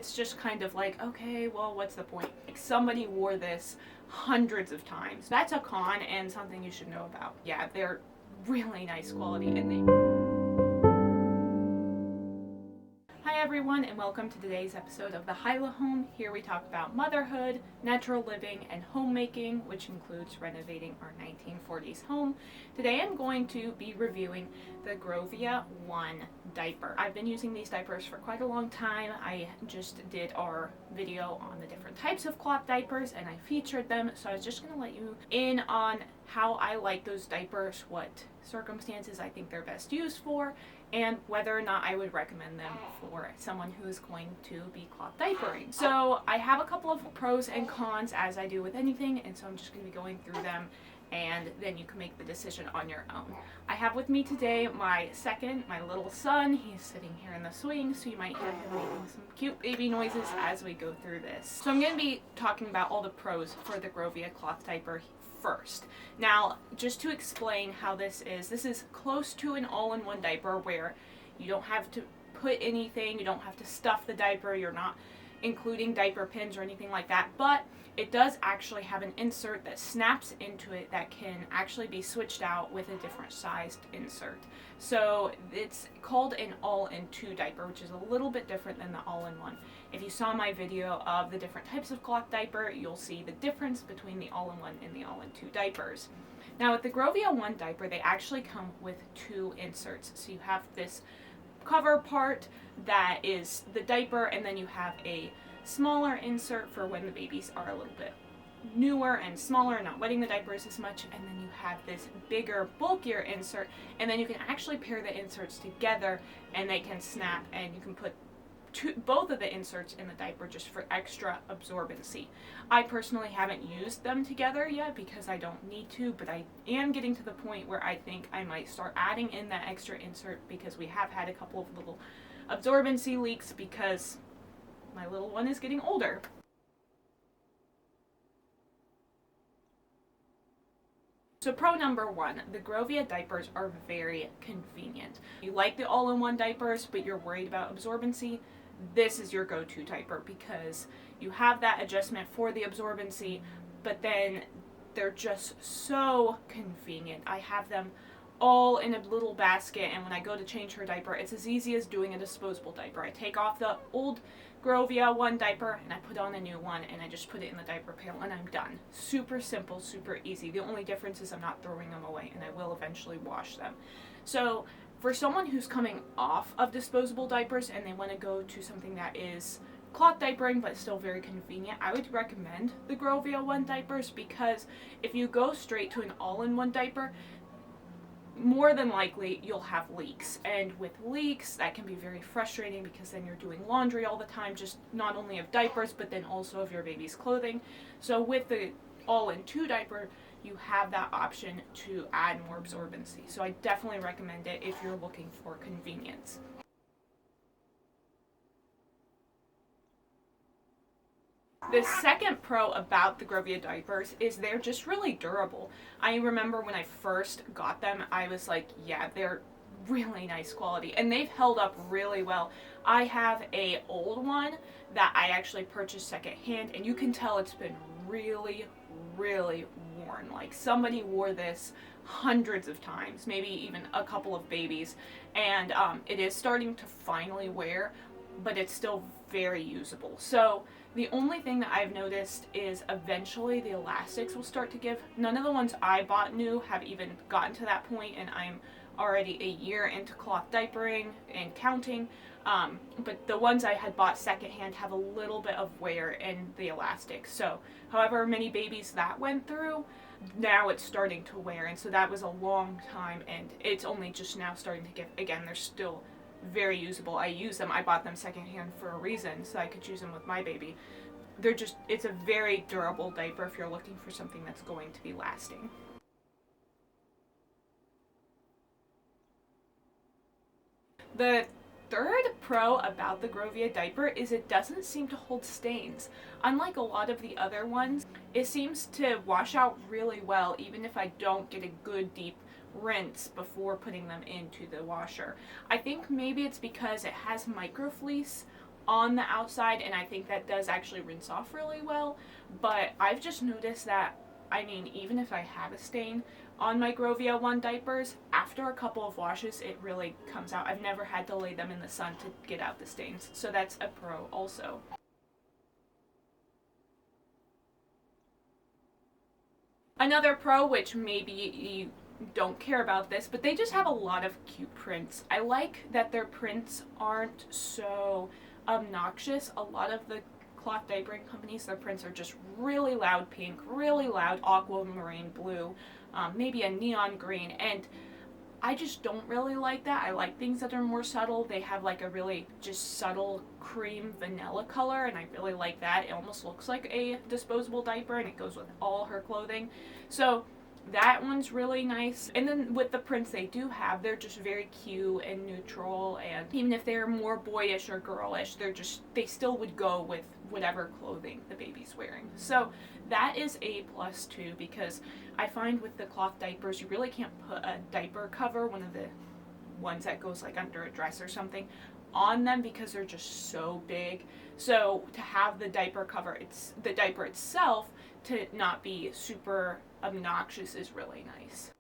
it's just kind of like, okay, well, what's the point? Like, somebody wore this hundreds of times. That's a con and something you should know about. Yeah, they're really nice quality, and they... Hi everyone, and welcome to today's episode of The Home. Here we talk about motherhood, natural living, and homemaking, which includes renovating our 1940s home. Today I'm going to be reviewing the Grovia ONE diaper. I've been using these diapers for quite a long time. I just did our video on the different types of cloth diapers and I featured them, so I was just going to let you in on how I like those diapers, what circumstances I think they're best used for, and whether or not I would recommend them for someone who is going to be cloth diapering. So I have a couple of pros and cons, as I do with anything, and so I'm just going to be going through them, and then you can make the decision on your own. I have with me today my little son. He's sitting here in the swing, so you might hear him making some cute baby noises as we go through this. So I'm going to be talking about all the pros for the Grovia cloth diaper first. Now, just to explain how this is close to an all-in-one diaper where you don't have to put anything, you don't have to stuff the diaper, you're not including diaper pins or anything like that, but it does actually have an insert that snaps into it that can actually be switched out with a different sized insert. So it's called an all-in-two diaper, which is a little bit different than the all-in-one. If you saw my video of the different types of cloth diaper, you'll see the difference between the all-in-one and the all-in-two diapers. Now with the Grovia ONE diaper, they actually come with two inserts. So you have this cover part that is the diaper, and then you have a smaller insert for when the babies are a little bit newer and smaller and not wetting the diapers as much, and then you have this bigger, bulkier insert, and then you can actually pair the inserts together and they can snap, and you can put both of the inserts in the diaper just for extra absorbency. I personally haven't used them together yet because I don't need to, but I am getting to the point where I think I might start adding in that extra insert because we have had a couple of little absorbency leaks because my little one is getting older. So pro number one, the Grovia diapers are very convenient. You like the all-in-one diapers, but you're worried about absorbency, this is your go-to diaper because you have that adjustment for the absorbency, but then they're just so convenient. I have them all in a little basket, and when I go to change her diaper, it's as easy as doing a disposable diaper. I take off the old Grovia ONE diaper and I put on a new one and I just put it in the diaper pail and I'm done. Super simple, super easy. The only difference is I'm not throwing them away, and I will eventually wash them. So for someone who's coming off of disposable diapers and they want to go to something that is cloth diapering but still very convenient, I would recommend the Grovia ONE diapers, because if you go straight to an all-in-one diaper, more than likely you'll have leaks, and with leaks that can be very frustrating because then you're doing laundry all the time, just not only of diapers but then also of your baby's clothing. So with the all-in-two diaper, you have that option to add more absorbency. So I definitely recommend it if you're looking for convenience. The second pro about the Grovia diapers is they're just really durable. I remember when I first got them, I was like, yeah, they're really nice quality, and they've held up really well. I have a old one that I actually purchased secondhand, and you can tell it's been really worn. Like somebody wore this hundreds of times, maybe even a couple of babies, and it is starting to finally wear, but it's still very usable. So the only thing that I've noticed is eventually the elastics will start to give. None of the ones I bought new have even gotten to that point, and I'm already a year into cloth diapering and counting, but the ones I had bought secondhand have a little bit of wear in the elastic. So however many babies that went through, now it's starting to wear, and so that was a long time, and it's only just now starting to give. Again, they're still very usable. I use them. I bought them secondhand for a reason, so I could use them with my baby. They're just, it's a very durable diaper if you're looking for something that's going to be lasting. The third pro about the Grovia diaper is it doesn't seem to hold stains. Unlike a lot of the other ones, it seems to wash out really well even if I don't get a good deep rinse before putting them into the washer. I think maybe it's because it has microfleece on the outside, and I think that does actually rinse off really well. But I've just noticed that, I mean, even if I have a stain on my Grovia ONE diapers, after a couple of washes, it really comes out. I've never had to lay them in the sun to get out the stains, so that's a pro also. Another pro, which maybe you don't care about this, but they just have a lot of cute prints. I like that their prints aren't so obnoxious. A lot of the cloth diapering companies, their prints are just really loud pink, really loud aquamarine blue, maybe a neon green, and I just don't really like that. I like things that are more subtle. They have like a really just subtle cream vanilla color, and I really like that. It almost looks like a disposable diaper, and it goes with all her clothing. So that one's really nice. And then with the prints they do have, they're just very cute and neutral, and even if they're more boyish or girlish, they still would go with whatever clothing the baby's wearing. So that is a plus too, because I find with the cloth diapers, you really can't put a diaper cover, one of the ones that goes like under a dress or something, on them because they're just so big. So to have the diaper cover, the diaper itself, to not be super obnoxious is really nice.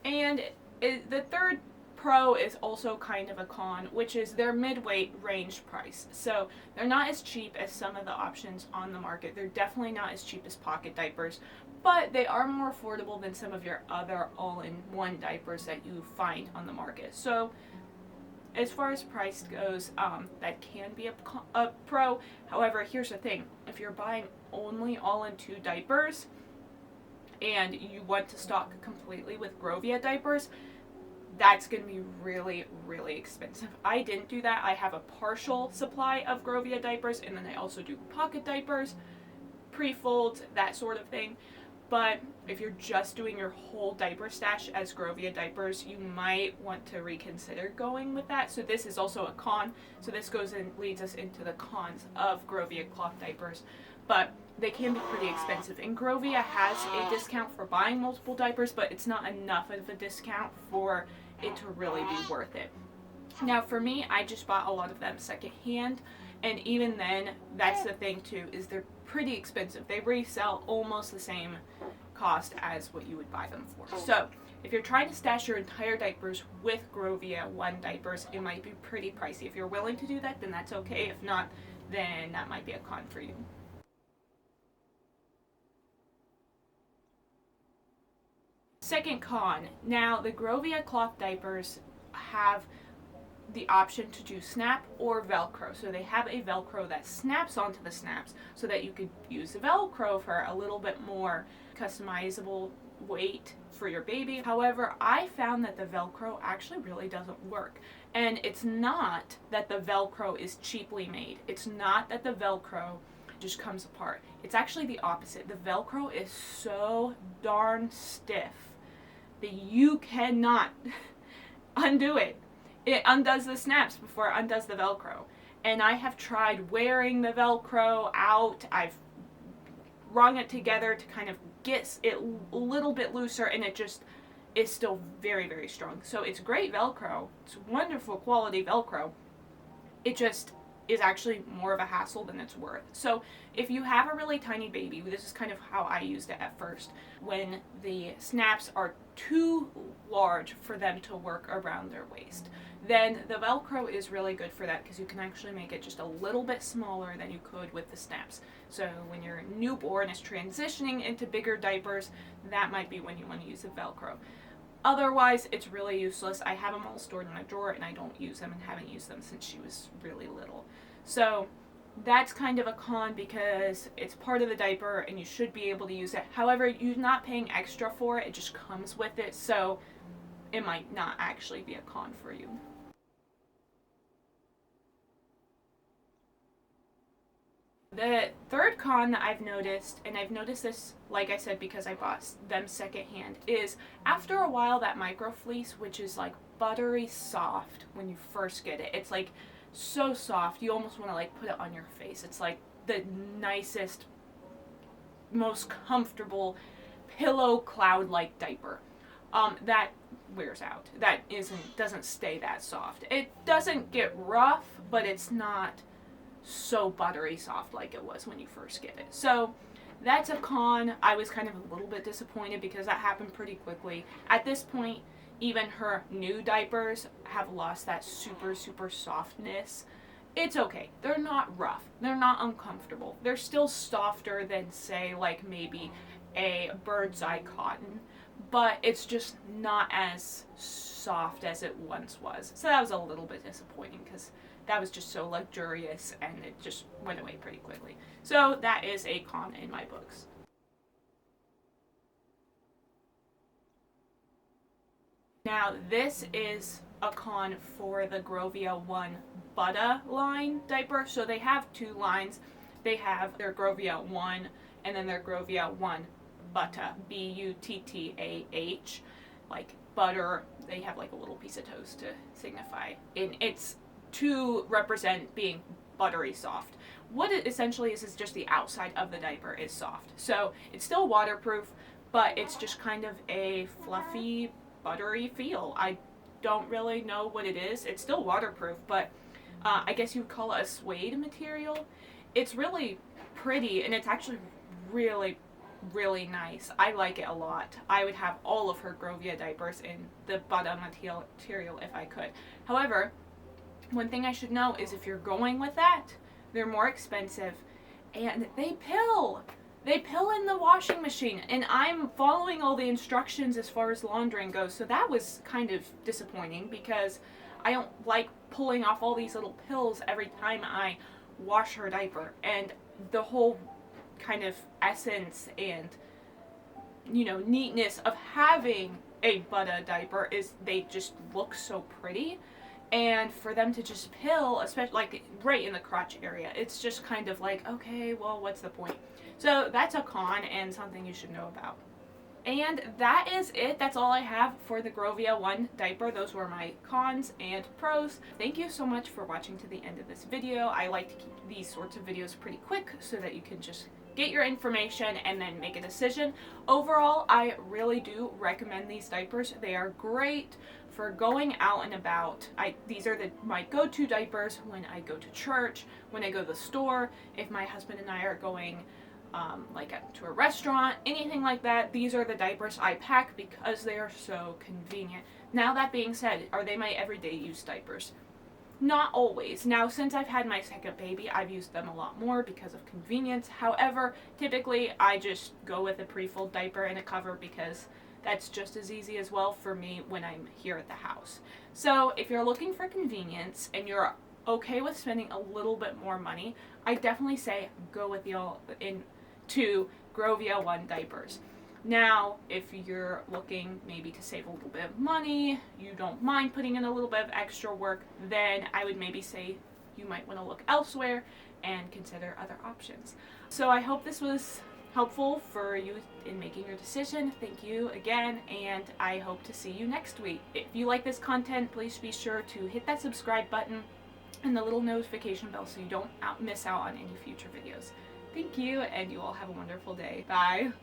And the third pro is also kind of a con, which is their mid-weight range price. So they're not as cheap as some of the options on the market. They're definitely not as cheap as pocket diapers, but they are more affordable than some of your other all-in-one diapers that you find on the market. So as far as price goes, that can be a pro. However, here's the thing. If you're buying only all-in-two diapers and you want to stock completely with Grovia diapers, that's going to be really, really expensive. I didn't do that. I have a partial supply of Grovia diapers, and then I also do pocket diapers, pre-folds, that sort of thing. But if you're just doing your whole diaper stash as Grovia diapers, you might want to reconsider going with that. So this is also a con. So this goes and leads us into the cons of Grovia cloth diapers. But they can be pretty expensive. And Grovia has a discount for buying multiple diapers, but it's not enough of a discount for it to really be worth it. Now for me, I just bought a lot of them secondhand, and even then, that's the thing too, is they're pretty expensive. They resell almost the same cost as what you would buy them for. So if you're trying to stash your entire diapers with Grovia ONE diapers, it might be pretty pricey. If you're willing to do that, then that's okay. If not, then that might be a con for you. Second con. Now, the Grovia cloth diapers have the option to do snap or Velcro. So they have a Velcro that snaps onto the snaps so that you could use the Velcro for a little bit more customizable weight for your baby. However, I found that the Velcro actually really doesn't work. And it's not that the Velcro is cheaply made. It's not that the Velcro just comes apart. It's actually the opposite. The Velcro is so darn stiff that you cannot undo it. It undoes the snaps before it undoes the Velcro. And I have tried wearing the Velcro out. I've wrung it together to kind of get it a little bit looser, and it just is still very, very strong. So it's great Velcro. It's wonderful quality Velcro. It just is actually more of a hassle than it's worth. So if you have a really tiny baby, this is kind of how I used it at first, when the snaps are too large for them to work around their waist, then the Velcro is really good for that, because you can actually make it just a little bit smaller than you could with the snaps. So when your newborn is transitioning into bigger diapers, that might be when you want to use the Velcro. Otherwise, it's really useless. I have them all stored in a drawer, and I don't use them and haven't used them since she was really little. So that's kind of a con, because it's part of the diaper and you should be able to use it. However, you're not paying extra for it. It just comes with it. So it might not actually be a con for you. The third con that I've noticed, and I've noticed this, like I said, because I bought them secondhand, is after a while that micro fleece, which is like buttery soft when you first get it, it's like so soft you almost want to like put it on your face. It's like the nicest, most comfortable pillow cloud-like diaper. that wears out. That doesn't stay that soft. It doesn't get rough, but it's not so buttery soft like it was when you first get it. So that's a con. I was kind of a little bit disappointed because that happened pretty quickly. At this point, even her new diapers have lost that super softness. It's okay. They're not rough. They're not uncomfortable. They're still softer than, say, like maybe a bird's eye cotton, but it's just not as soft as it once was. So that was a little bit disappointing because that was just so luxurious and it just went away pretty quickly. So that is a con in my books. Now this is a con for the Grovia ONE Butta line diaper. So they have two lines. They have their Grovia ONE and then their Grovia ONE Butta, Buttah, like butter. They have like a little piece of toast to signify. And it's to represent being buttery soft. What it essentially is just the outside of the diaper is soft. So it's still waterproof, but it's just kind of a fluffy, buttery feel. I don't really know what it is. It's still waterproof, but I guess you would call it a suede material. It's really pretty, and it's actually really nice. I like it a lot. I would have all of her Grovia diapers in the Butta material if I could. However, one thing I should know is if you're going with that, they're more expensive and they pill. They pill in the washing machine, and I'm following all the instructions as far as laundering goes, so that was kind of disappointing because I don't like pulling off all these little pills every time I wash her diaper, and the whole kind of essence and, you know, neatness of having a Butta diaper is they just look so pretty. And for them to just pill, especially like right in the crotch area, it's just kind of like, okay, well, what's the point? So that's a con and something you should know about. And that is it. That's all I have for the Grovia ONE diaper. Those were my cons and pros. Thank you so much for watching to the end of this video. I like to keep these sorts of videos pretty quick so that you can just get your information and then make a decision. Overall, I really do recommend these diapers. They are great for going out and about. These are my go-to diapers when I go to church, when I go to the store, if my husband and I are going to a restaurant, anything like that. These are the diapers I pack because they are so convenient. Now that being said, are they my everyday use diapers? Not always. Now, since I've had my second baby, I've used them a lot more because of convenience. However, typically I just go with a pre-fold diaper and a cover because that's just as easy as well for me when I'm here at the house. So if you're looking for convenience and you're okay with spending a little bit more money, I definitely say go with into Grovia ONE diapers. Now, if you're looking maybe to save a little bit of money, you don't mind putting in a little bit of extra work, then I would maybe say you might want to look elsewhere and consider other options. So I hope this was helpful for you in making your decision. Thank you again, and I hope to see you next week. If you like this content, please be sure to hit that subscribe button and the little notification bell so you don't miss out on any future videos. Thank you, and you all have a wonderful day. Bye.